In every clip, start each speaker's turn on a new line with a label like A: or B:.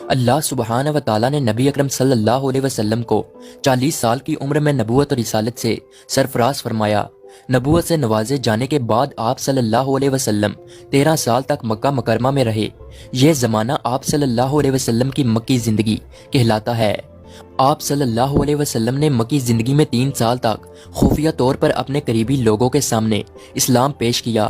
A: اللہ سبحانہ و تعالیٰ نے نبی اکرم صلی اللہ علیہ وسلم کو 40 سال کی عمر میں نبوت اور رسالت سے سرفراز فرمایا۔ نبوت سے نوازے جانے کے بعد آپ صلی اللہ علیہ وسلم 13 سال تک مکہ مکرمہ میں رہے۔ یہ زمانہ آپ صلی اللہ علیہ وسلم کی مکی زندگی کہلاتا ہے۔ آپ صلی اللہ علیہ وسلم نے مکی زندگی میں 3 سال تک خفیہ طور پر اپنے قریبی لوگوں کے سامنے اسلام پیش کیا،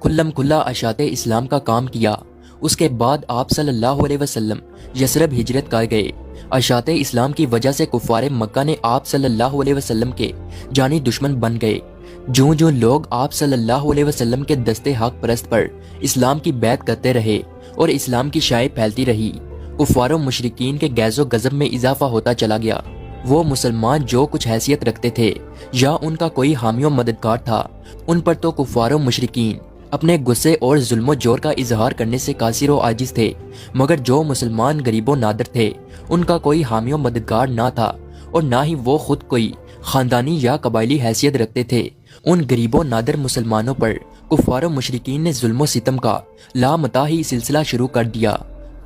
A: کھلم کھلا اشاعت اسلام کا کام کیا۔ اس کے بعد آپ صلی اللہ علیہ وسلم یثرب ہجرت کر گئے۔ اشاعت اسلام کی وجہ سے کفار مکہ نے آپ صلی اللہ علیہ وسلم کے جانی دشمن بن گئے۔ جوں جوں لوگ آپ صلی اللہ علیہ وسلم کے دستے حق پرست پر اسلام کی بیعت کرتے رہے اور اسلام کی شائع پھیلتی رہی، کفار و مشرکین کے غیظ و غضب میں اضافہ ہوتا چلا گیا۔ وہ مسلمان جو کچھ حیثیت رکھتے تھے یا ان کا کوئی حامی و مددگار تھا، ان پر تو کفار و مشرکین اپنے غصے اور ظلم و جور کا اظہار کرنے سے قاصر و عاجز تھے، مگر جو مسلمان غریب و نادر تھے ان کا کوئی حامی و مددگار نہ تھا، اور نہ ہی وہ خود کوئی خاندانی یا قبائلی حیثیت رکھتے تھے۔ ان غریب و نادر مسلمانوں پر کفار و مشرکین نے ظلم و ستم کا لامتاحی سلسلہ شروع کر دیا۔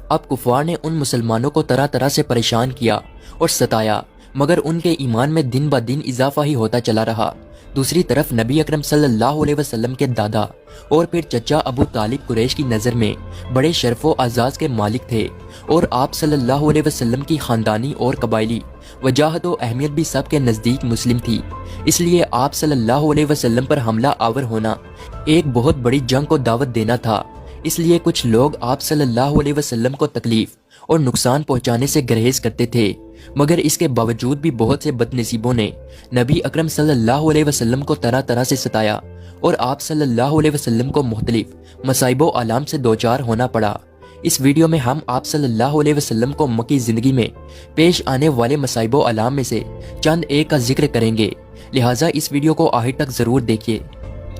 A: اب کفار نے ان مسلمانوں کو طرح طرح سے پریشان کیا اور ستایا، مگر ان کے ایمان میں دن بہ دن اضافہ ہی ہوتا چلا رہا۔ دوسری طرف نبی اکرم صلی اللہ علیہ وسلم کے دادا اور پھر چچا ابو طالب قریش کی نظر میں بڑے شرف و اعزاز کے مالک تھے، اور آپ صلی اللہ علیہ وسلم کی خاندانی اور قبائلی وجاہت و اہمیت بھی سب کے نزدیک مسلم تھی۔ اس لیے آپ صلی اللہ علیہ وسلم پر حملہ آور ہونا ایک بہت بڑی جنگ کو دعوت دینا تھا۔ اس لیے کچھ لوگ آپ صلی اللہ علیہ وسلم کو تکلیف اور نقصان پہنچانے سے گریز کرتے تھے، مگر اس کے باوجود بھی بہت سے بد نصیبوں نے نبی اکرم صلی اللہ علیہ وسلم کو طرح طرح سے ستایا، اور آپ صلی اللہ علیہ وسلم کو مختلف مصائب و آلام سے دوچار ہونا پڑا۔ اس ویڈیو میں ہم آپ صلی اللہ علیہ وسلم کو مکی زندگی میں پیش آنے والے مصائب و آلام میں سے چند ایک کا ذکر کریں گے، لہٰذا اس ویڈیو کو آخر تک ضرور دیکھیے۔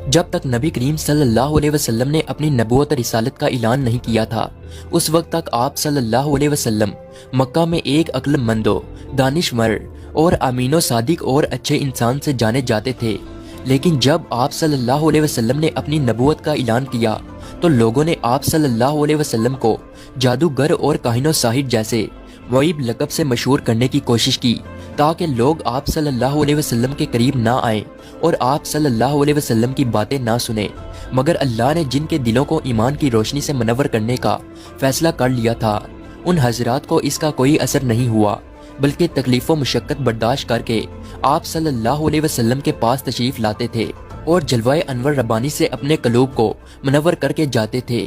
A: جب تک نبی کریم صلی اللہ علیہ وسلم نے اپنی نبوت اور رسالت کا اعلان نہیں کیا تھا، اس وقت تک آپ صلی اللہ علیہ وسلم مکہ میں ایک عقل مند و دانشور اور امین و صادق اور اچھے انسان سے جانے جاتے تھے۔ لیکن جب آپ صلی اللہ علیہ وسلم نے اپنی نبوت کا اعلان کیا تو لوگوں نے آپ صلی اللہ علیہ وسلم کو جادوگر اور کاہن و ساحر جیسے معیب لقب سے مشہور کرنے کی کوشش کی، تاکہ لوگ آپ صلی اللہ علیہ وسلم کے قریب نہ آئیں اور آپ صلی اللہ علیہ وسلم کی باتیں نہ سنیں۔ مگر اللہ نے جن کے دلوں کو ایمان کی روشنی سے منور کرنے کا فیصلہ کر لیا تھا، ان حضرات کو اس کا کوئی اثر نہیں ہوا، بلکہ تکلیف و مشقت برداشت کر کے آپ صلی اللہ علیہ وسلم کے پاس تشریف لاتے تھے اور جلوہ انور ربانی سے اپنے قلوب کو منور کر کے جاتے تھے۔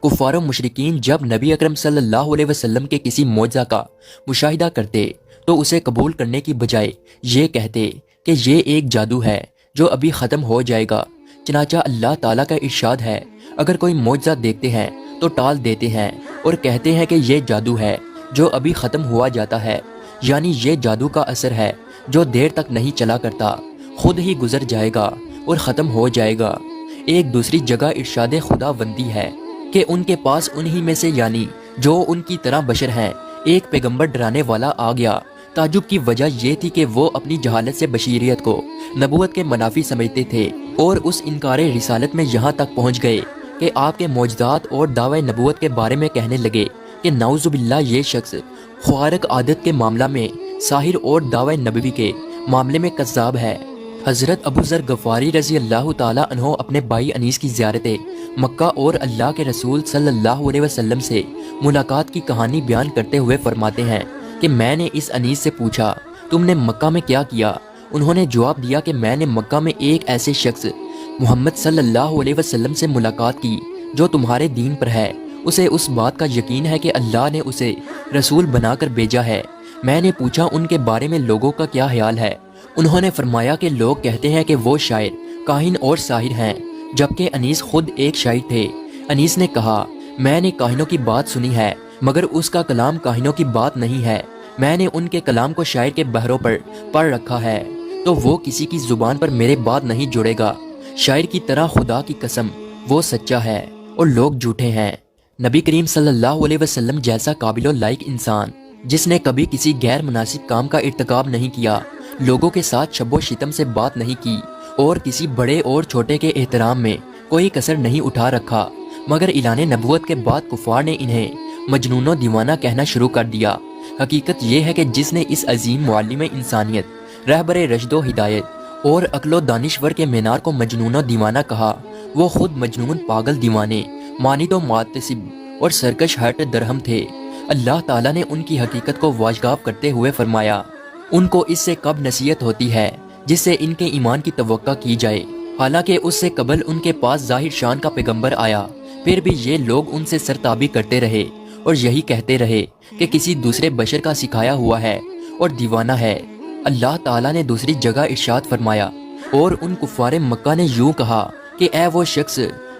A: کفار و مشرکین جب نبی اکرم صلی اللہ علیہ وسلم کے کسی معجزہ کا مشاہدہ کرتے تو اسے قبول کرنے کی بجائے یہ کہتے کہ یہ ایک جادو ہے جو ابھی ختم ہو جائے گا۔ چنانچہ اللہ تعالیٰ کا ارشاد ہے، اگر کوئی معجزہ دیکھتے ہیں تو ٹال دیتے ہیں اور کہتے ہیں کہ یہ جادو ہے جو ابھی ختم ہوا جاتا ہے، یعنی یہ جادو کا اثر ہے جو دیر تک نہیں چلا کرتا، خود ہی گزر جائے گا اور ختم ہو جائے گا۔ ایک دوسری جگہ ارشاد خدا بندی ہے کہ ان کے پاس انہی میں سے یعنی جو ان کی طرح بشر ہیں ایک پیغمبر ڈرانے والا آ گیا۔ تعجب کی وجہ یہ تھی کہ وہ اپنی جہالت سے بشریت کو نبوت کے منافی سمجھتے تھے، اور اس انکار رسالت میں یہاں تک پہنچ گئے کہ آپ کے معجزات اور دعوی نبوت کے بارے میں کہنے لگے کہ نعوذ باللہ یہ شخص خوارق عادت کے معاملہ میں ساحر اور دعوی نبوی کے معاملے میں کذاب ہے۔ حضرت ابو ذر غفاری رضی اللہ تعالیٰ عنہ اپنے بھائی انیس کی زیارت مکہ اور اللہ کے رسول صلی اللہ علیہ وسلم سے ملاقات کی کہانی بیان کرتے ہوئے فرماتے ہیں کہ میں نے اس انیس سے پوچھا، تم نے مکہ میں کیا کیا؟ انہوں نے جواب دیا کہ میں نے مکہ میں ایک ایسے شخص محمد صلی اللہ علیہ وسلم سے ملاقات کی جو تمہارے دین پر ہے، اسے اس بات کا یقین ہے کہ اللہ نے اسے رسول بنا کر بھیجا ہے۔ میں نے پوچھا ان کے بارے میں لوگوں کا کیا خیال ہے؟ انہوں نے فرمایا کہ لوگ کہتے ہیں کہ وہ شاعر، کاہن اور ساحر ہیں، جبکہ انیس خود ایک شاعر تھے۔ انیس نے کہا، میں نے کاہنوں کی بات سنی ہے مگر اس کا کلام کاہنوں کی بات نہیں ہے، میں نے ان کے کلام کو شاعر کے بحروں پر پڑھ رکھا ہے، تو وہ کسی کی زبان پر میرے بات نہیں جوڑے گا۔ شاعر کی طرح خدا کی قسم وہ سچا ہے اور لوگ جھوٹے ہیں۔ نبی کریم صلی اللہ علیہ وسلم جیسا قابل و لائق انسان جس نے کبھی کسی غیر مناسب کام کا ارتکاب نہیں کیا، لوگوں کے ساتھ شب و شتم سے بات نہیں کی، اور کسی بڑے اور چھوٹے کے احترام میں کوئی کسر نہیں اٹھا رکھا، مگر اعلان نبوت کے بعد کفار نے انہیں مجنون و دیوانہ کہنا شروع کر دیا۔ حقیقت یہ ہے کہ جس نے اس عظیم معلم انسانیت، رہبر رشد و ہدایت اور عقل و دانشور کے مینار کو مجنون و دیوانہ کہا، وہ خود مجنون، پاگل، دیوانے، مانند و معتصب اور سرکش ہٹ درہم تھے۔ اللہ تعالیٰ نے ان کی حقیقت کو واجگاب کرتے ہوئے فرمایا، ان کو اس سے کب نصیحت ہوتی ہے جس سے ان کے ایمان کی توقع کی جائے، حالانکہ اس سے قبل ان کے پاس ظاہر شان کا پیغمبر آیا، پھر بھی یہ لوگ ان سے سرتابی کرتے رہے اور یہی کہتے رہے کہ کسی دوسرے بشر کا سکھایا ہوا ہے اور دیوانہ ہے۔ اللہ تعالیٰ نے دوسری جگہ ارشاد فرمایا، اور ان کفار مکہ نے یوں کہا کہ اے وہ شخص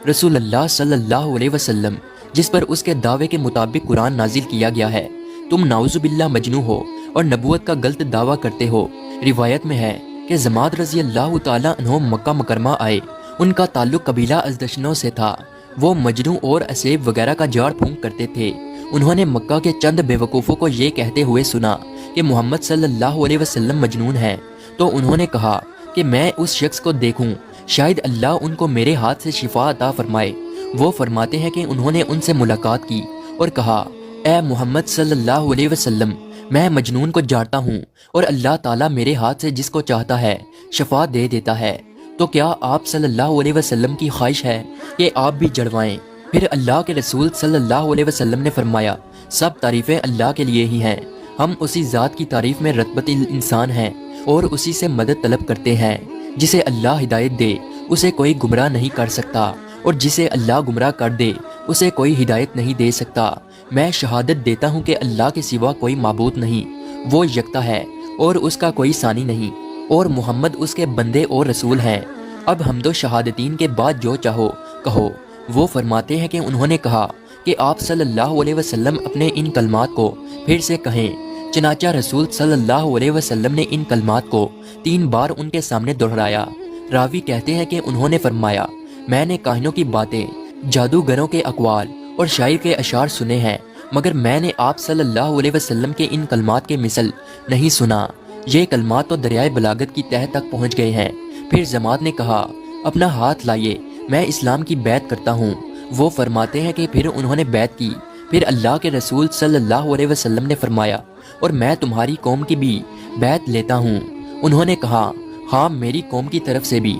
A: رسول اللہ صلی اللہ علیہ وسلم جس پر اس کے دعوے کے مطابق قرآن نازل کیا گیا ہے، تم نعوذ باللہ مجنون ہو اور نبوت کا غلط دعویٰ کرتے ہو۔ روایت میں ہے کہ زماد رضی اللہ تعالیٰ عنہ مکہ مکرمہ آئے، ان کا تعلق قبیلہ ازدشنوں سے تھا، وہ مجنوں اور اسیب وغیرہ کا جھاڑ پھونک کرتے تھے۔ انہوں نے مکہ کے چند بیوقوفوں کو یہ کہتے ہوئے سنا کہ محمد صلی اللہ علیہ وسلم مجنون ہیں، تو انہوں نے کہا کہ میں اس شخص کو دیکھوں، شاید اللہ ان کو میرے ہاتھ سے شفا عطا فرمائے۔ وہ فرماتے ہیں کہ انہوں نے ان سے ملاقات کی اور کہا، اے محمد صلی اللہ علیہ وسلم، میں مجنون کو جاڑتا ہوں اور اللہ تعالیٰ میرے ہاتھ سے جس کو چاہتا ہے شفا دے دیتا ہے، تو کیا آپ صلی اللہ علیہ وسلم کی خواہش ہے کہ آپ بھی جڑوائیں؟ پھر اللہ کے رسول صلی اللہ علیہ وسلم نے فرمایا، سب تعریفیں اللہ کے لیے ہی ہیں، ہم اسی ذات کی تعریف میں رتبت انسان ہیں اور اسی سے مدد طلب کرتے ہیں۔ جسے اللہ ہدایت دے اسے کوئی گمراہ نہیں کر سکتا، اور جسے اللہ گمراہ کر دے اسے کوئی ہدایت نہیں دے سکتا۔ میں شہادت دیتا ہوں کہ اللہ کے سوا کوئی معبود نہیں، وہ یکتا ہے اور اس کا کوئی ثانی نہیں، اور محمد اس کے بندے اور رسول ہیں۔ اب حمد و شہادتین کے بعد جو چاہو کہو۔ وہ فرماتے ہیں کہ انہوں نے کہا کہ آپ صلی اللہ علیہ وسلم اپنے ان کلمات کو پھر سے کہیں۔ چنانچہ رسول صلی اللہ علیہ وسلم نے ان کلمات کو 3 بار ان کے سامنے دہرایا۔ راوی کہتے ہیں کہ انہوں نے فرمایا، میں نے کاہنوں کی باتیں، جادوگروں کے اقوال اور شاعر کے اشعار سنے ہیں، مگر میں نے آپ صلی اللہ علیہ وسلم کے ان کلمات کے مثل نہیں سنا۔ یہ کلمات تو دریائے بلاغت کی تہہ تک پہنچ گئے ہیں۔ پھر جماعت نے کہا، اپنا ہاتھ لائیے، میں اسلام کی بیعت کرتا ہوں۔ وہ فرماتے ہیں کہ پھر انہوں نے بیعت کی۔ پھر اللہ کے رسول صلی اللہ علیہ وسلم نے فرمایا، اور میں تمہاری قوم کی بھی بیعت لیتا ہوں۔ انہوں نے کہا، ہاں میری قوم کی طرف سے بھی۔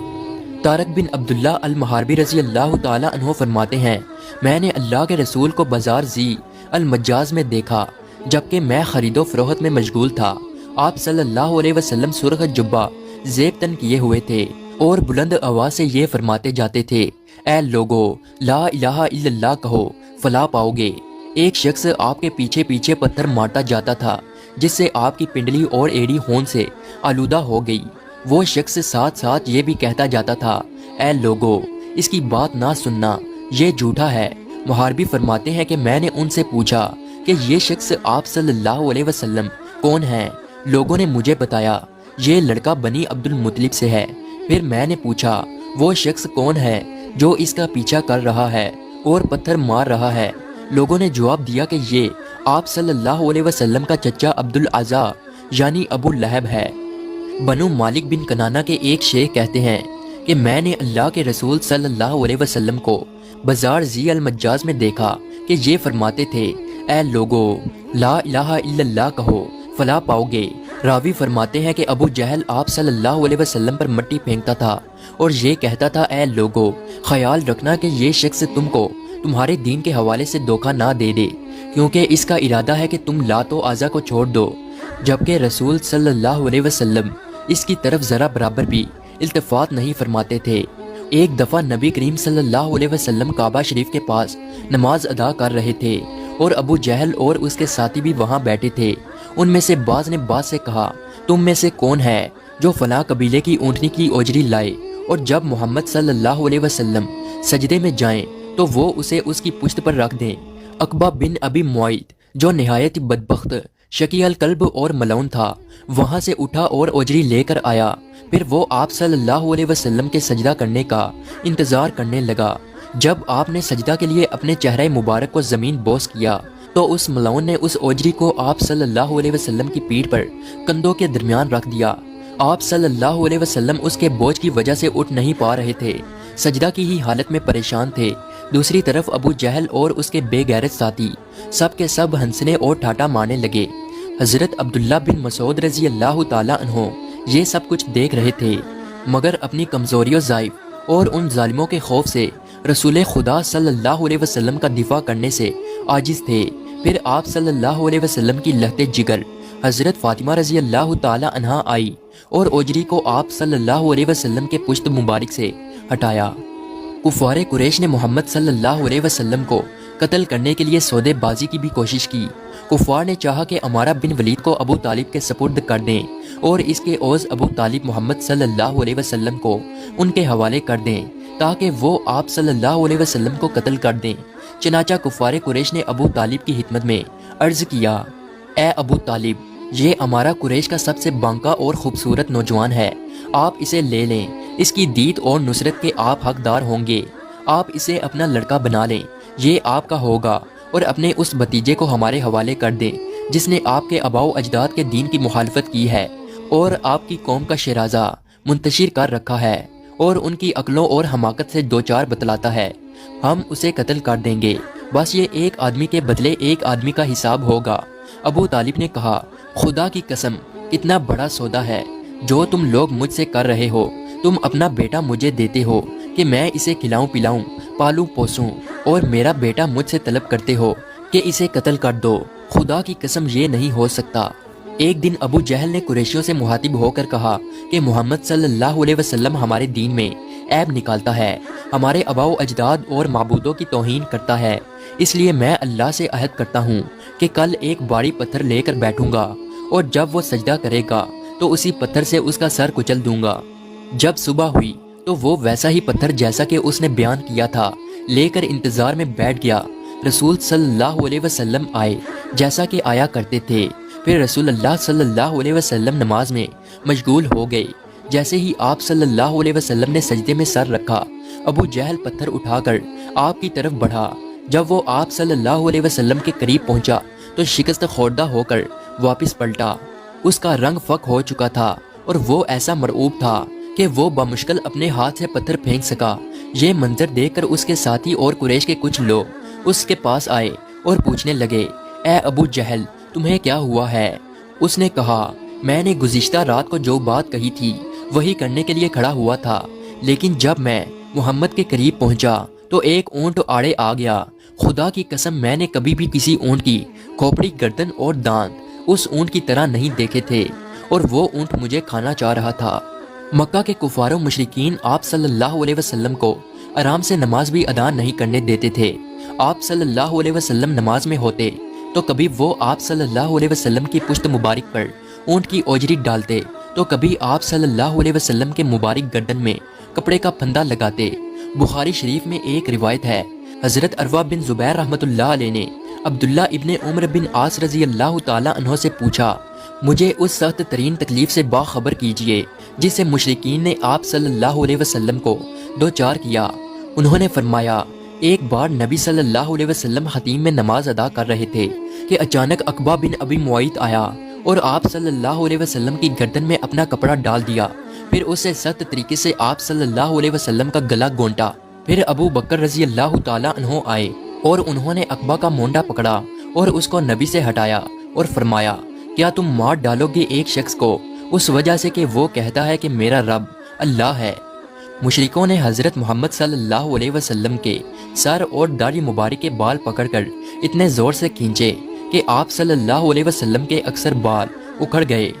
A: طارق بن عبداللہ المحاربی رضی اللہ تعالیٰ عنہ فرماتے ہیں، میں نے اللہ کے رسول کو بازار ذی المجاز میں دیکھا، جبکہ میں خرید و فروخت میں مشغول تھا۔ آپ صلی اللہ علیہ وسلم سرخ جبہ زیب تن کیے ہوئے تھے اور بلند آواز سے یہ فرماتے جاتے تھے، اے لوگو، لا الہ الا اللہ کہو، فلاح پاؤ گے۔ ایک شخص آپ کے پیچھے پیچھے پتھر مارتا جاتا تھا، جس سے آپ کی پنڈلی اور ایڑی خون سے آلودہ ہو گئی۔ وہ شخص ساتھ ساتھ یہ بھی کہتا جاتا تھا، اے لوگو، اس کی بات نہ سننا، یہ جھوٹا ہے۔ محاربی فرماتے ہیں کہ میں نے ان سے پوچھا کہ یہ شخص آپ صلی اللہ علیہ وسلم کون ہیں؟ لوگوں نے مجھے بتایا، یہ لڑکا بنی عبد المطلب سے ہے۔ پھر میں نے پوچھا، وہ شخص کون ہے جو اس کا پیچھا کر رہا ہے اور پتھر مار رہا ہے؟ لوگوں نے جواب دیا کہ یہ آپ صلی اللہ علیہ وسلم کا چچا عبد العزا یعنی ابو لہب ہے۔ بنو مالک بن کنانہ کے ایک شیخ کہتے ہیں کہ میں نے اللہ کے رسول صلی اللہ علیہ وسلم کو بازار ذی المجاز میں دیکھا کہ یہ فرماتے تھے، اے لوگو، لا الہ الا اللہ کہو، فلاح پاؤ گے۔ راوی فرماتے ہیں کہ ابو جہل آپ صلی اللہ علیہ وسلم پر مٹی پھینکتا تھا اور یہ کہتا تھا، اے لوگو، خیال رکھنا کہ یہ شخص تم کو تمہارے دین کے حوالے سے دھوکہ نہ دے دے، کیونکہ اس کا ارادہ ہے کہ تم لات و عزا کو چھوڑ دو۔ جبکہ رسول صلی اللہ علیہ وسلم اس کی طرف ذرا برابر بھی التفات نہیں فرماتے تھے۔ ایک دفعہ نبی کریم صلی اللہ علیہ وسلم کعبہ شریف کے پاس نماز ادا کر رہے تھے اور ابو جہل اور اس کے ساتھی بھی وہاں بیٹھے تھے۔ ان میں سے بعض نے بعض سے کہا، تم میں سے کون ہے جو فلاں قبیلے کی اونٹنی کی اوجری لائے، اور جب محمد صلی اللہ علیہ وسلم سجدے میں جائیں تو وہ اسے اس کی پشت پر رکھ دیں۔ عقبہ بن ابی معیط جو نہایت بدبخت، شقی القلب اور ملعون تھا، وہاں سے اٹھا اور اوجری لے کر آیا۔ پھر وہ آپ صلی اللہ علیہ وسلم کے سجدہ کرنے کا انتظار کرنے لگا۔ جب آپ نے سجدہ کے لیے اپنے چہرہ مبارک کو زمین بوس کیا تو اس ملعون نے اس اوجری کو آپ صلی اللہ علیہ وسلم کی پیٹھ پر کندھوں کے درمیان رکھ دیا۔ آپ صلی اللہ علیہ وسلم اس کے بوجھ کی وجہ سے اٹھ نہیں پا رہے تھے، سجدہ کی ہی حالت میں پریشان تھے۔ دوسری طرف ابو جہل اور اس کے بے غیرت ساتھی سب کے سب ہنسنے اور ٹھاٹا مارنے لگے۔ حضرت عبداللہ بن مسعود رضی اللہ تعالیٰ عنہ یہ سب کچھ دیکھ رہے تھے، مگر اپنی کمزوری و ضعف اور ان ظالموں کے خوف سے رسول خدا صلی اللہ علیہ وسلم کا دفاع کرنے سے عاجز تھے۔ پھر آپ صلی اللہ علیہ وسلم کی لہتے جگر حضرت فاطمہ رضی اللہ تعالی عنہا آئی اور اوجری کو آپ صلی اللہ علیہ وسلم کے پشت مبارک سے ہٹایا۔ کفار قریش نے محمد صلی اللہ علیہ وسلم کو قتل کرنے کے لیے سودے بازی کی بھی کوشش کی۔ کفار نے چاہا کہ امارہ بن ولید کو ابو طالب کے سپرد کر دیں اور اس کے عوض ابو طالب محمد صلی اللہ علیہ وسلم کو ان کے حوالے کر دیں تاکہ وہ آپ صلی اللہ علیہ وسلم کو قتل کر دیں۔ چنانچہ کفار قریش نے ابو طالب کی خدمت میں عرض کیا، اے ابو طالب، یہ امارہ قریش کا سب سے بانکا اور خوبصورت نوجوان ہے، آپ اسے لے لیں، اس کی دیت اور نصرت کے آپ حقدار ہوں گے، آپ اسے اپنا لڑکا بنا لیں، یہ آپ کا ہوگا، اور اپنے اس بھتیجے کو ہمارے حوالے کر دیں جس نے آپ کے آباء و اجداد کے دین کی مخالفت کی ہے اور آپ کی قوم کا شیرازہ منتشر کر رکھا ہے اور ان کی عقلوں اور حماقت سے دوچار بتلاتا ہے، ہم اسے قتل کر دیں گے، بس یہ ایک آدمی کے بدلے ایک آدمی کا حساب ہوگا۔ ابو طالب نے کہا، خدا کی قسم، کتنا بڑا سودا ہے جو تم لوگ مجھ سے کر رہے ہو، تم اپنا بیٹا مجھے دیتے ہو کہ میں اسے کھلاؤں پلاؤں، پالوں پوسوں، اور میرا بیٹا مجھ سے طلب کرتے ہو کہ اسے قتل کر دو، خدا کی قسم یہ نہیں ہو سکتا۔ ایک دن ابو جہل نے قریشیوں سے مخاطب ہو کر کہا کہ محمد صلی اللہ علیہ وسلم ہمارے دین میں عیب نکالتا ہے، ہمارے آباء و اجداد اور معبودوں کی توہین کرتا ہے، اس لیے میں اللہ سے عہد کرتا ہوں کہ کل ایک بھاری پتھر لے کر بیٹھوں گا اور جب وہ سجدہ کرے گا تو اسی پتھر سے اس کا سر کچل دوں گا۔ جب صبح ہوئی تو وہ ویسا ہی پتھر جیسا کہ اس نے بیان کیا تھا لے کر انتظار میں بیٹھ گیا۔ رسول صلی اللہ علیہ وسلم آئے جیسا کہ آیا کرتے تھے، پھر رسول اللہ صلی اللہ علیہ وسلم نماز میں مشغول ہو گئے۔ جیسے ہی آپ صلی اللہ علیہ وسلم نے سجدے میں سر رکھا، ابو جہل پتھر اٹھا کر آپ کی طرف بڑھا۔ جب وہ آپ صلی اللہ علیہ وسلم کے قریب پہنچا تو شکست خوردہ ہو کر واپس پلٹا۔ اس کا رنگ فک ہو چکا تھا اور وہ ایسا مرعوب تھا کہ وہ بمشکل اپنے ہاتھ سے پتھر پھینک سکا۔ یہ منظر دیکھ کر اس کے ساتھی اور قریش کے کچھ لوگ اس کے پاس آئے اور پوچھنے لگے، اے ابو جہل، تمہیں کیا ہوا ہے؟ اس نے کہا، میں نے گزشتہ رات کو جو بات کہی تھی وہی کرنے کے لیے کھڑا ہوا تھا، لیکن جب میں محمد کے قریب پہنچا تو ایک اونٹ آڑے آ گیا۔ خدا کی قسم، میں نے کبھی بھی کسی اونٹ کی کھوپڑی، گردن اور دانت اس اونٹ کی طرح نہیں دیکھے تھے، اور وہ اونٹ مجھے کھانا چاہ رہا تھا۔ مکہ کے کفار و مشرکین آپ صلی اللہ علیہ وسلم کو آرام سے نماز بھی ادا نہیں کرنے دیتے تھے۔ آپ صلی اللہ علیہ وسلم نماز میں ہوتے تو کبھی وہ آپ صلی اللہ علیہ وسلم کی پشت مبارک پر اونٹ کی اوجری ڈالتے تو کبھی آپ صلی اللہ علیہ وسلم کے مبارک گردن میں کپڑے کا پھندا لگاتے۔ بخاری شریف میں ایک روایت ہے، حضرت عروہ بن زبیر رحمۃ اللہ علیہ نے عبداللہ ابن عمر بن عاص رضی اللہ تعالیٰ عنہ سے پوچھا، مجھے اس سخت ترین تکلیف سے باخبر کیجیے جس سے مشرکین نے آپ صلی اللہ علیہ وسلم کو دوچار کیا۔ انہوں نے فرمایا، ایک بار نبی صلی اللہ علیہ وسلم خطیم میں نماز ادا کر رہے تھے کہ اچانک عقبہ بن ابی معیط آیا اور آپ صلی اللہ علیہ وسلم کی گردن میں اپنا کپڑا ڈال دیا، پھر اسے سخت طریقے سے آپ صلی اللہ علیہ وسلم کا گلا گونٹا۔ پھر ابو بکر رضی اللہ تعالیٰ عنہ آئے اور انہوں نے عقبہ کا مونڈا پکڑا اور اس کو نبی سے ہٹایا اور فرمایا، کیا تم مار ڈالو گے ایک شخص کو اس وجہ سے کہ وہ کہتا ہے کہ میرا رب اللہ ہے؟ مشرکوں نے حضرت محمد صلی اللہ علیہ وسلم کے سر اور داڑھی مبارک کے بال پکڑ کر اتنے زور سے کھینچے کہ آپ صلی اللہ علیہ وسلم کے اکثر بال اکھڑ گئے۔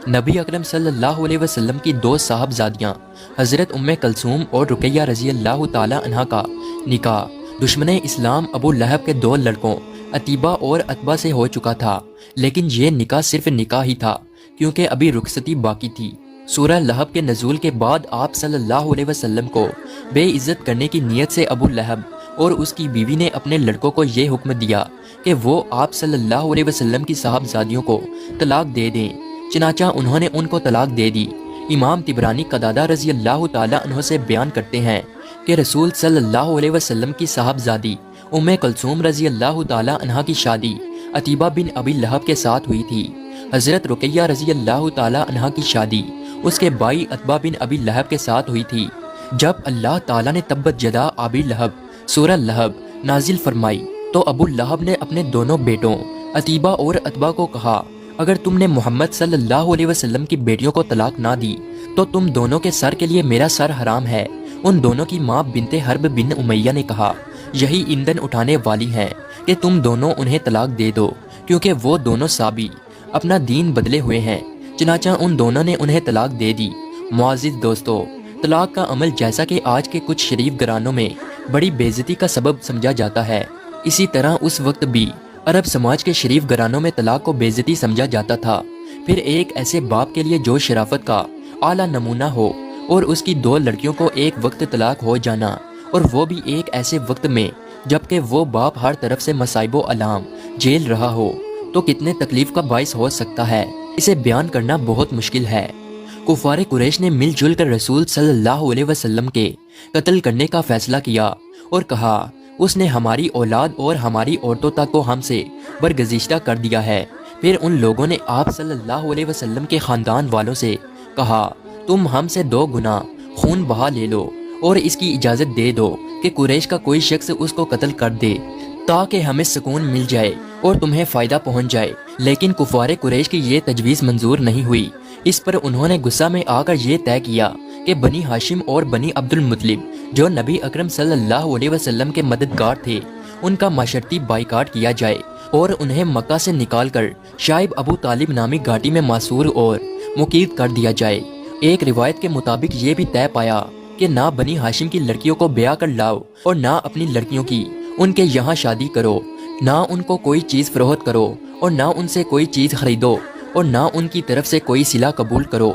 A: نبی اکرم صلی اللہ علیہ وسلم کی دو صاحبزادیاں حضرت ام کلثوم اور رقیہ رضی اللہ تعالی عنہ کا نکاح دشمن اسلام ابو لہب کے دو لڑکوں عتیبہ اور عتبہ سے ہو چکا تھا، لیکن یہ نکاح صرف نکاح ہی تھا کیونکہ ابھی رخصتی باقی تھی۔ سورہ لہب کے نزول کے بعد آپ صلی اللہ علیہ وسلم کو بے عزت کرنے کی نیت سے ابو لہب اور اس کی بیوی نے اپنے لڑکوں کو یہ حکم دیا کہ وہ آپ صلی اللہ علیہ وسلم کی صاحبزادیوں کو طلاق دے دیں، چنانچہ انہوں نے ان کو طلاق دے دی۔ امام طبرانی قتادہ رضی اللہ تعالیٰ عنہ سے بیان کرتے ہیں کہ رسول صلی اللہ علیہ وسلم کی صاحبزادی ام کلثوم رضی اللہ تعالیٰ عنہ کی شادی عتیبہ بن ابی لہب کے ساتھ ہوئی تھی۔ حضرت رقیہ رضی اللہ تعالیٰ عنہ کی شادی اس کے بھائی عتبہ بن ابی لہب کے ساتھ ہوئی تھی۔ جب اللہ تعالیٰ نے تبت یدا ابی لہب سورہ لہب نازل فرمائی تو ابو لہب نے اپنے دونوں بیٹوں عتیبہ اور عتبہ کو کہا، اگر تم نے محمد صلی اللہ علیہ وسلم کی بیٹیوں کو طلاق نہ دی تو تم دونوں کے سر کے لیے میرا سر حرام ہے۔ ان دونوں کی ماں بنت حرب بن امیہ نے کہا، یہی ایندھن اٹھانے والی ہیں کہ تم دونوں انہیں طلاق دے دو، کیونکہ وہ دونوں صحابی اپنا دین بدلے ہوئے ہیں۔ چنانچہ ان دونوں نے انہیں طلاق دے دی۔ معزز دوستو، طلاق کا عمل جیسا کہ آج کے کچھ شریف گھرانوں میں بڑی بے عزتی کا سبب سمجھا جاتا ہے، اسی طرح اس وقت بھی عرب سماج کے شریف گھرانوں میں طلاق کو بے عزتی سمجھا جاتا تھا۔ پھر ایک ایسے باپ کے لیے جو شرافت کا اعلیٰ نمونہ ہو اور اس کی دو لڑکیوں کو ایک وقت طلاق ہو جانا، اور وہ بھی ایک ایسے وقت میں جبکہ وہ باپ ہر طرف سے مصائب و الام جھیل رہا ہو، تو کتنے تکلیف کا باعث ہو سکتا ہے، اسے بیان کرنا بہت مشکل ہے۔ کفار قریش نے مل جل کر رسول صلی اللہ علیہ وسلم کے قتل کرنے کا فیصلہ کیا اور کہا، اس نے ہماری اولاد اور ہماری عورتوں تک کو ہم سے برگزیشتہ کر دیا ہے۔ پھر ان لوگوں نے آپ صلی اللہ علیہ وسلم کے خاندان والوں سے کہا، تم ہم سے 2 گنا خون بہا لے لو اور اس کی اجازت دے دو کہ قریش کا کوئی شخص اس کو قتل کر دے، تاکہ ہمیں سکون مل جائے اور تمہیں فائدہ پہنچ جائے۔ لیکن کفار قریش کی یہ تجویز منظور نہیں ہوئی۔ اس پر انہوں نے غصہ میں آ کر یہ طے کیا کہ بنی ہاشم اور بنی عبد المطلب جو نبی اکرم صلی اللہ علیہ وسلم کے مددگار تھے، ان کا معاشرتی بائیکاٹ کیا جائے اور انہیں مکہ سے نکال کر شائب ابو طالب نامی گھاٹی میں معصور اور مقید کر دیا جائے۔ ایک روایت کے مطابق یہ بھی طے پایا کہ نہ بنی ہاشم کی لڑکیوں کو بیاہ کر لاؤ اور نہ اپنی لڑکیوں کی ان کے یہاں شادی کرو، نہ ان کو کوئی چیز فروخت کرو اور نہ ان سے کوئی چیز خریدو اور نہ ان کی طرف سے کوئی صلہ قبول کرو۔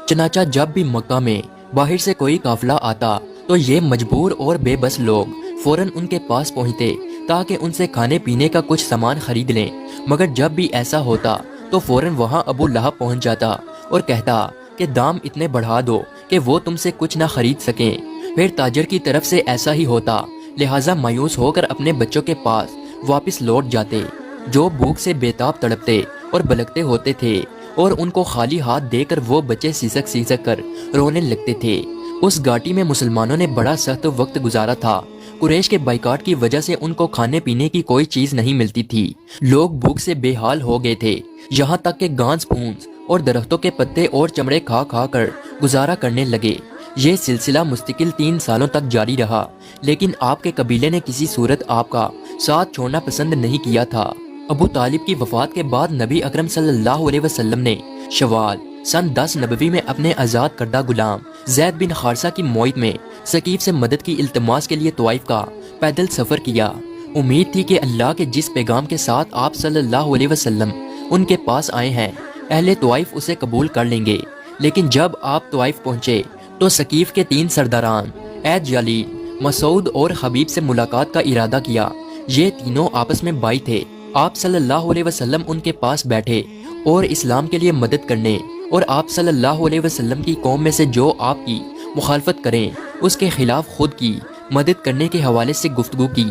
A: چنانچہ جب بھی مکہ میں باہر سے کوئی قافلہ آتا تو یہ مجبور اور بے بس لوگ فوراً ان کے پاس پہنچتے تاکہ ان سے کھانے پینے کا کچھ سامان خرید لیں، مگر جب بھی ایسا ہوتا تو فوراً وہاں ابو لہب پہنچ جاتا اور کہتا کہ دام اتنے بڑھا دو کہ وہ تم سے کچھ نہ خرید سکیں۔ پھر تاجر کی طرف سے ایسا ہی ہوتا، لہٰذا مایوس ہو کر اپنے بچوں کے پاس واپس لوٹ جاتے جو بھوک سے بے تاب تڑپتے اور بلکتے ہوتے تھے، اور ان کو خالی ہاتھ دے کر وہ بچے سیسک سیسک کر رونے لگتے تھے۔ اس گھاٹی میں مسلمانوں نے بڑا سخت وقت گزارا تھا۔ قریش کے بائیکاٹ کی وجہ سے ان کو کھانے پینے کی کوئی چیز نہیں ملتی تھی۔ لوگ بھوک سے بے حال ہو گئے تھے، یہاں تک کہ گھاس پھونس اور درختوں کے پتے اور چمڑے کھا کھا کر گزارا کرنے لگے۔ یہ سلسلہ مستقل 3 سالوں تک جاری رہا، لیکن آپ کے قبیلے نے کسی صورت آپ کا ساتھ چھوڑنا پسند نہیں کیا تھا۔ ابو طالب کی وفات کے بعد نبی اکرم صلی اللہ علیہ وسلم نے شوال سن 10 نبوی میں اپنے آزاد کردہ غلام زید بن خارثہ کی موت میں ثقیف سے مدد کی التماس کے لیے طائف کا پیدل سفر کیا۔ امید تھی کہ اللہ کے جس پیغام کے ساتھ آپ صلی اللہ علیہ وسلم ان کے پاس آئے ہیں، اہل طائف اسے قبول کر لیں گے۔ لیکن جب آپ طائف پہنچے تو ثقیف کے 3 سرداران عید جلیل، مسعود اور حبیب سے ملاقات کا ارادہ کیا۔ یہ تینوں آپس میں بھائی تھے۔ آپ صلی اللہ علیہ وسلم ان کے پاس بیٹھے اور اسلام کے لیے مدد کرنے اور آپ صلی اللہ علیہ وسلم کی قوم میں سے جو آپ کی مخالفت کریں اس کے خلاف خود کی مدد کرنے کے حوالے سے گفتگو کی۔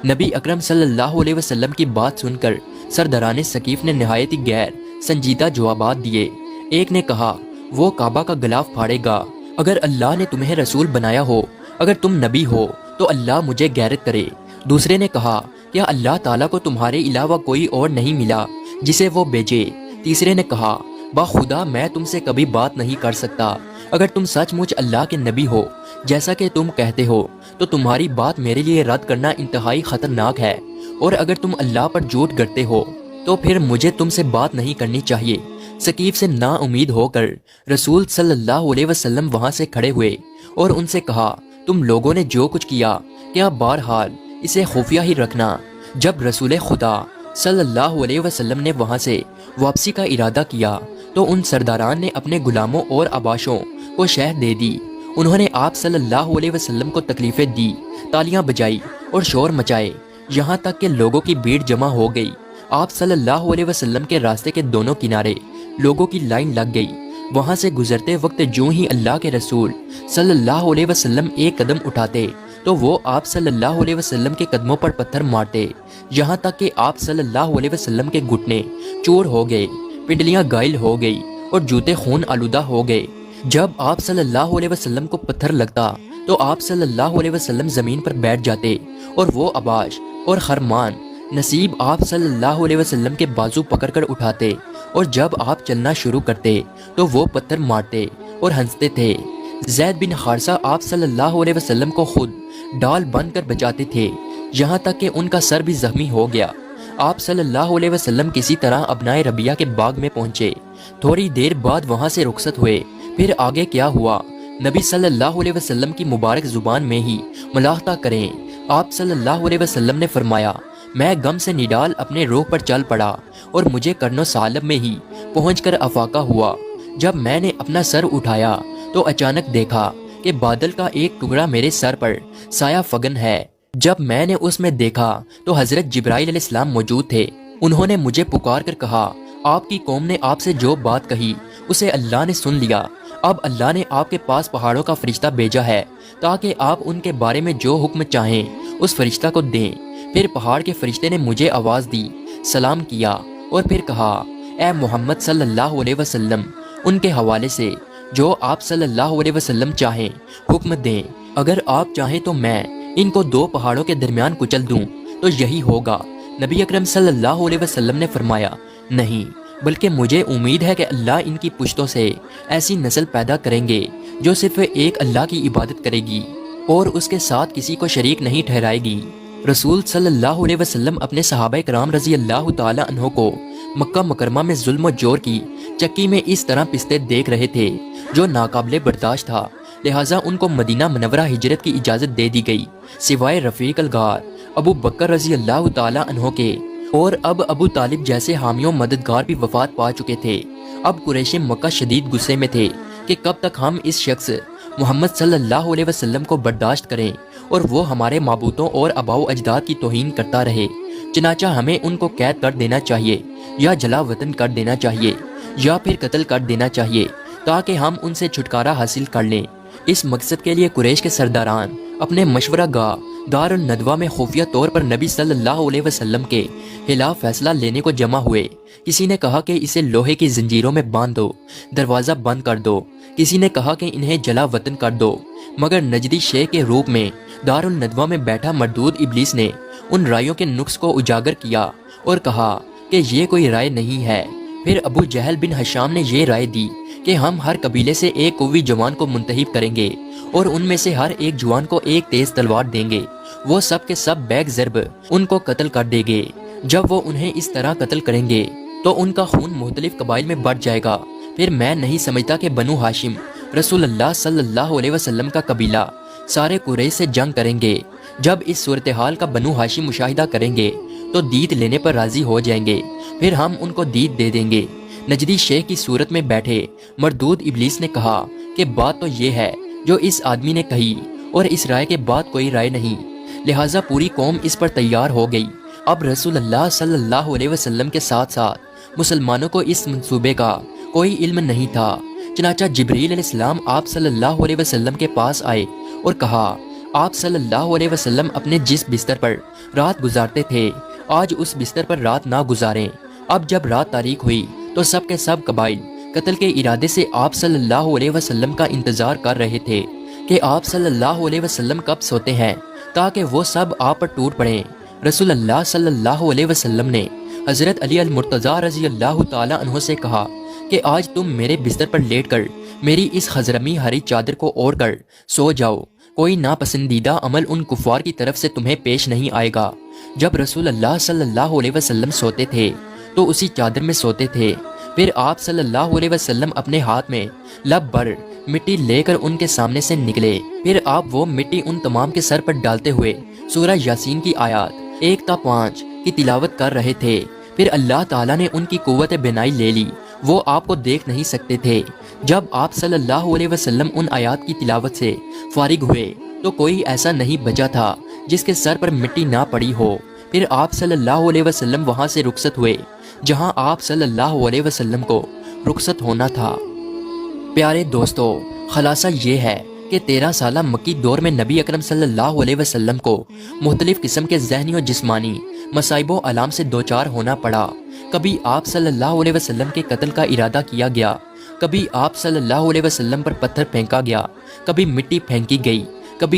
A: نبی اکرم صلی اللہ علیہ وسلم کی بات سن کر سرداران ثقیف نے نہایت ہی غیر سنجیدہ جوابات دیے۔ ایک نے کہا، وہ کعبہ کا غلاف پھاڑے گا اگر اللہ نے تمہیں رسول بنایا ہو، اگر تم نبی ہو تو اللہ مجھے غیرت کرے۔ دوسرے نے کہا، کیا اللہ تعالیٰ کو تمہارے علاوہ کوئی اور نہیں ملا جسے وہ بھیجے؟ تیسرے نے کہا، باخدا میں تم سے کبھی بات نہیں کر سکتا۔ اگر تم سچ مچ اللہ کے نبی ہو جیسا کہ تم کہتے ہو تو تمہاری بات میرے لیے رد کرنا انتہائی خطرناک ہے، اور اگر تم اللہ پر جھوٹ گڑتے ہو تو پھر مجھے تم سے بات نہیں کرنی چاہیے۔ ثقیف سے نا امید ہو کر رسول صلی اللہ علیہ وسلم وہاں سے کھڑے ہوئے اور ان سے کہا، تم لوگوں نے جو کچھ کیا کیا بہرحال اسے خفیہ ہی رکھنا۔ جب رسول خدا صلی اللہ علیہ وسلم نے وہاں سے واپسی کا ارادہ کیا تو ان سرداران نے اپنے غلاموں اور عباشوں کو شہد دے دی۔ انہوں نے آپ صلی اللہ علیہ وسلم کو تکلیفیں دی، تالیاں بجائی اور شور مچائے، یہاں تک کہ لوگوں کی بھیڑ جمع ہو گئی۔ آپ صلی اللہ علیہ وسلم کے راستے کے دونوں کنارے لوگوں کی لائن لگ گئی۔ وہاں سے گزرتے وقت جو ہی اللہ کے رسول صلی اللہ علیہ وسلم ایک قدم اٹھاتے تو وہ آپ صلی اللہ علیہ وسلم کے قدموں پر پتھر مارتے، یہاں تک کہ آپ صلی اللہ علیہ وسلم کے گھٹنے چور ہو گئے، پنڈلیاں گائل ہو گئی اور جوتے خون آلودہ ہو گئے۔ جب آپ صلی اللہ علیہ وسلم کو پتھر لگتا تو آپ صلی اللہ علیہ وسلم زمین پر بیٹھ جاتے اور وہ عباش اور خرمان نصیب آپ صلی اللہ علیہ وسلم کے بازو پکڑ کر اٹھاتے، اور جب آپ چلنا شروع کرتے تو وہ پتھر مارتے اور ہنستے تھے۔ زید بن حارثہ آپ صلی اللہ علیہ وسلم کو خود ڈال بند کر بچاتے تھے، یہاں تک کہ ان کا سر بھی زخمی ہو گیا۔ آپ صلی اللہ علیہ وسلم کسی طرح ابنائے ربیہ کے باغ میں پہنچے، تھوڑی دیر بعد وہاں سے رخصت ہوئے۔ پھر آگے کیا ہوا نبی صلی اللہ علیہ وسلم کی مبارک زبان میں ہی ملاحظہ کریں۔ آپ صلی اللہ علیہ وسلم نے فرمایا، میں غم سے نڈال اپنے روح پر چل پڑا اور مجھے کرنو سالب میں ہی پہنچ کر افاقہ ہوا۔ جب میں نے اپنا سر اٹھایا تو اچانک دیکھا کہ بادل کا ایک ٹکڑا میرے سر پر سایہ فگن ہے۔ جب میں نے اس میں دیکھا تو حضرت جبرائیل علیہ السلام موجود تھے۔ انہوں نے مجھے پکار کر کہا، آپ کی قوم نے آپ سے جو بات کہی اسے اللہ نے سن لیا۔ اب اللہ نے آپ کے پاس پہاڑوں کا فرشتہ بھیجا ہے تاکہ آپ ان کے بارے میں جو حکم چاہیں اس فرشتہ کو دیں۔ پھر پہاڑ کے فرشتے نے مجھے آواز دی، سلام کیا اور پھر کہا، اے محمد صلی اللہ علیہ وسلم، ان کے حوالے سے جو آپ صلی اللہ علیہ وسلم چاہیں حکم دیں۔ اگر آپ چاہیں تو میں ان کو دو پہاڑوں کے درمیان کچل دوں تو یہی ہوگا۔ نبی اکرم صلی اللہ علیہ وسلم نے فرمایا، نہیں، بلکہ مجھے امید ہے کہ اللہ ان کی پشتوں سے ایسی نسل پیدا کریں گے جو صرف ایک اللہ کی عبادت کرے گی اور اس کے ساتھ کسی کو شریک نہیں ٹھہرائے گی۔ رسول صلی اللہ علیہ وسلم اپنے صحابہ کرام رضی اللہ تعالی عنہ کو مکہ مکرمہ میں ظلم و جور کی چکی میں اس طرح پستے دیکھ رہے تھے جو ناقابل برداشت تھا، لہٰذا ان کو مدینہ منورہ ہجرت کی اجازت دے دی گئی، سوائے رفیق الغار ابو بکر رضی اللہ تعالی عنہ کے، اور اب ابو طالب جیسے حامیوں مددگار بھی وفات پا چکے تھے۔ اب قریش مکہ شدید غصے میں تھے کہ کب تک ہم اس شخص محمد صلی اللہ علیہ وسلم کو برداشت کریں اور وہ ہمارے معبودوں اور آباء و اجداد کی توہین کرتا رہے۔ چنانچہ ہمیں ان کو قید کر دینا چاہیے یا جلا وطن کر دینا چاہیے یا پھر قتل کر دینا چاہیے تاکہ ہم ان سے چھٹکارا حاصل کر لیں۔ اس مقصد کے لیے قریش کے سرداران اپنے مشورہ گاہ دار الندوہ میں خفیہ طور پر نبی صلی اللہ علیہ وسلم کے خلاف فیصلہ لینے کو جمع ہوئے۔ کسی نے کہا کہ اسے لوہے کی زنجیروں میں باندھ دو، دروازہ بند کر دو، کسی نے کہا کہ انہیں جلا وطن کر دو، مگر نجدی شیخ کے روپ میں دار الندوہ میں بیٹھا مردود ابلیس نے ان رائیوں کے نقص کو اجاگر کیا اور کہا کہ یہ کوئی رائے نہیں ہے۔ پھر ابو جہل بن ہشام نے یہ رائے دی کہ ہم ہر قبیلے سے ایک قوی جوان کو منتخب کریں گے اور ان میں سے ہر ایک جوان کو ایک تیز تلوار دیں گے، وہ سب کے سب بیک ضرب ان کو قتل کر دیں گے۔ جب وہ انہیں اس طرح قتل کریں گے تو ان کا خون مختلف قبائل میں بڑھ جائے گا۔ پھر میں نہیں سمجھتا کہ بنو ہاشم رسول اللہ صلی اللہ علیہ وسلم کا قبیلہ سارے قریش سے جنگ کریں گے۔ جب اس صورتحال کا بنو ہاشم مشاہدہ کریں گے تو دید لینے پر راضی ہو جائیں گے، پھر ہم ان کو دید دے دیں گے۔ نجدی شیخ کی صورت میں بیٹھے مردود ابلیس نے کہا کہ بات تو یہ ہے جو اس آدمی نے کہی اور اس رائے کے بعد کوئی رائے نہیں، لہٰذا پوری قوم اس پر تیار ہو گئی۔ اب رسول اللہ صلی اللہ علیہ وسلم کے ساتھ ساتھ مسلمانوں کو اس منصوبے کا کوئی علم نہیں تھا، چنانچہ جبریل علیہ السلام آپ صلی اللہ علیہ وسلم کے پاس آئے اور کہا، آپ صلی اللہ علیہ وسلم اپنے جس بستر پر رات گزارتے تھے آج اس بستر پر رات نہ گزاریں۔ اب جب رات تاریک ہوئی تو سب کے سب قبائل قتل کے ارادے سے آپ صلی اللہ علیہ وسلم کا انتظار کر رہے تھے کہ آپ صلی اللہ علیہ وسلم کب سوتے ہیں تاکہ وہ سب آپ پر ٹوٹ پڑیں۔ رسول اللہ صلی اللہ علیہ وسلم نے حضرت علی المرتضیٰ رضی اللہ تعالی عنہ سے کہا کہ آج تم میرے بستر پر لیٹ کر میری اس خضرمی ہری چادر کو اوڑھ کر سو جاؤ، کوئی ناپسندیدہ عمل ان کفار کی طرف سے تمہیں پیش نہیں آئے گا۔ جب رسول اللہ صلی اللہ علیہ وسلم سوتے تھے تو اسی چادر میں سوتے تھے۔ پھر آپ صلی اللہ علیہ وسلم اپنے ہاتھ میں لب بھر مٹی لے کر ان کے سامنے سے نکلے، پھر آپ وہ مٹی ان تمام کے سر پر ڈالتے ہوئے سورہ یاسین کی آیات 1 تا 5 کی تلاوت کر رہے تھے۔ پھر اللہ تعالیٰ نے ان کی قوت بینائی لے لی، وہ آپ کو دیکھ نہیں سکتے تھے۔ جب آپ صلی اللہ علیہ وسلم ان آیات کی تلاوت سے فارغ ہوئے تو کوئی ایسا نہیں بچا تھا جس کے سر پر مٹی نہ پڑی ہو۔ پھر آپ صلی اللہ علیہ وسلم وہاں سے رخصت ہوئے جہاں آپ صلی اللہ علیہ وسلم کو رخصت ہونا تھا۔ پیارے دوستو، خلاصہ یہ ہے کہ 13 سالہ مکی دور میں نبی اکرم صلی اللہ علیہ وسلم کو مختلف قسم کے ذہنی و جسمانی مصائب و آلام سے دوچار ہونا پڑا۔ کبھی آپ صلی اللہ علیہ وسلم کے قتل کا ارادہ کیا گیا، کبھی آپ صلی اللہ علیہ وسلم پر پتھر پھینکا گیا، کبھی مٹی پھینکی گئی، کبھی